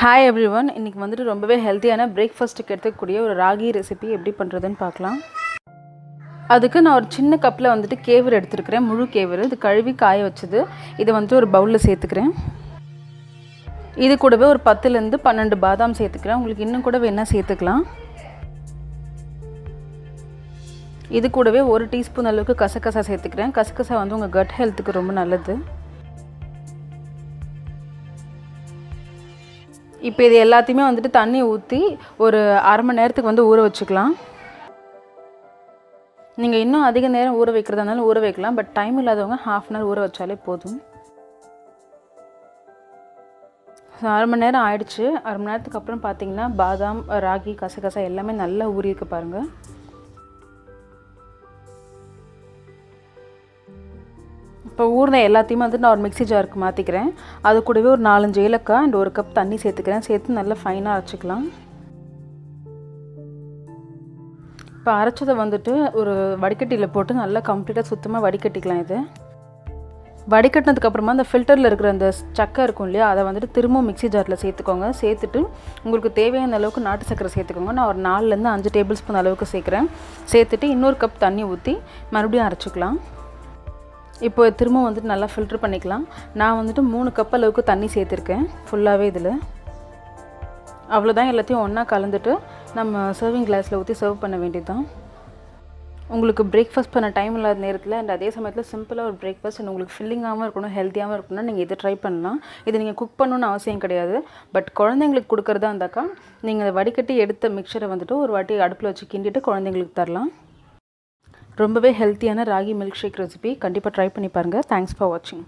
Hi everyone, இன்றைக்கி வந்துட்டு ரொம்பவே ஹெல்த்தியான பிரேக்ஃபாஸ்ட்டுக்கு எடுத்துக்கக்கூடிய ஒரு ராகி ரெசிபி எப்படி பண்ணுறதுன்னு பார்க்கலாம். அதுக்கு நான் ஒரு சின்ன கப்பில் வந்துட்டு கேவர் எடுத்துருக்கிறேன், முழு கேவர். இது கழுவி காய வச்சது. இதை வந்துட்டு ஒரு பவுலில் சேர்த்துக்கிறேன். இது கூடவே ஒரு 10லேருந்து 12 பாதாம் சேர்த்துக்கிறேன். உங்களுக்கு இன்னும் கூட வேணால் சேர்த்துக்கலாம். இது கூடவே 1 டீஸ்பூன் அளவுக்கு கசகசா சேர்த்துக்கிறேன். கசகசா வந்து உங்கள் கட் ஹெல்த்துக்கு ரொம்ப நல்லது. இப்போ இது எல்லாத்தையுமே வந்துட்டு தண்ணி ஊற்றி ஒரு அரை மணி நேரத்துக்கு வந்து ஊற வச்சுக்கலாம். நீங்கள் இன்னும் அதிக நேரம் ஊற வைக்கிறதா இருந்தாலும் ஊற வைக்கலாம். பட் டைம் இல்லாதவங்க ½ அன் ஹவர் ஊற வச்சாலே போதும். அரை மணி நேரம் ஆயிடுச்சு. அரை மணி நேரத்துக்கு அப்புறம் பார்த்தீங்கன்னா பாதாம், ராகி, கசகசா எல்லாமே நல்லா ஊறியிருக்கு பாருங்கள். இப்போ ஊறின எல்லாத்தையுமே வந்து நான் ஒரு மிக்ஸி ஜாருக்கு மாற்றிக்கிறேன். அது கூடவே ஒரு 4-5 ஏலக்காய் அண்ட் 1 கப் தண்ணி சேர்த்துக்கிறேன். சேர்த்து நல்லா ஃபைனாக அரைச்சிக்கலாம். இப்போ அரைச்சதை வந்துட்டு ஒரு வடிகட்டியில் போட்டு நல்லா கம்ப்ளீட்டாக சுத்தமாக வடிகட்டிக்கலாம். இது வடிகட்டினதுக்கப்புறமா அந்த ஃபில்டரில் இருக்கிற அந்த சக்கை இருக்கும் இல்லையா, அதை வந்துட்டு திரும்ப மிக்ஸி ஜாரில் சேர்த்துக்கோங்க. சேர்த்துட்டு உங்களுக்கு தேவையான அளவுக்கு நாட்டு சக்கரை சேர்த்துக்கோங்க. நான் ஒரு 4லேருந்து 5 டேபிள் ஸ்பூன் அளவுக்கு சேர்க்குறேன். சேர்த்துட்டு இன்னொரு கப் தண்ணி ஊற்றி மறுபடியும் அரைச்சிக்கலாம். இப்போ திரும்ப வந்துட்டு நல்லா ஃபில்ட்ரு பண்ணிக்கலாம். நான் வந்துட்டு 3 கப் அளவுக்கு தண்ணி சேர்த்துருக்கேன் ஃபுல்லாகவே இதில். அவ்வளோதான், எல்லாத்தையும் ஒன்றா கலந்துட்டு நம்ம சர்விங் கிளாஸில் ஊற்றி சர்வ் பண்ண வேண்டியது தான். உங்களுக்கு பிரேக்ஃபாஸ்ட் பண்ண டைம் இல்லாத நேரத்தில் அண்ட் அதே சமயத்தில் சிம்பிளாக ஒரு பிரேக்ஃபாஸ்ட் அண்ட் உங்களுக்கு ஃபில்லிங்காகவும் இருக்கணும், ஹெல்த்தியாகவும் இருக்கணும்னா நீங்கள் இதை ட்ரை பண்ணலாம். இதை நீங்கள் குக் பண்ணணுன்னு அவசியம் கிடையாது. பட் குழந்தைங்களுக்கு கொடுக்குறதா இருந்தாக்கா நீங்கள் அதை வடிகட்டி எடுத்த மிக்சரை வந்துட்டு ஒரு வாட்டி அடுப்பில் வச்சு கிண்டிட்டு குழந்தைங்களுக்கு தரலாம். ரொம்பவே ஹெல்த்தியான ராகி மில்க் ஷேக் ரெசிபி கண்டிப்பாக ட்ரை பண்ணி பாருங்கள். தேங்க்ஸ் ஃபார் வாட்சிங்.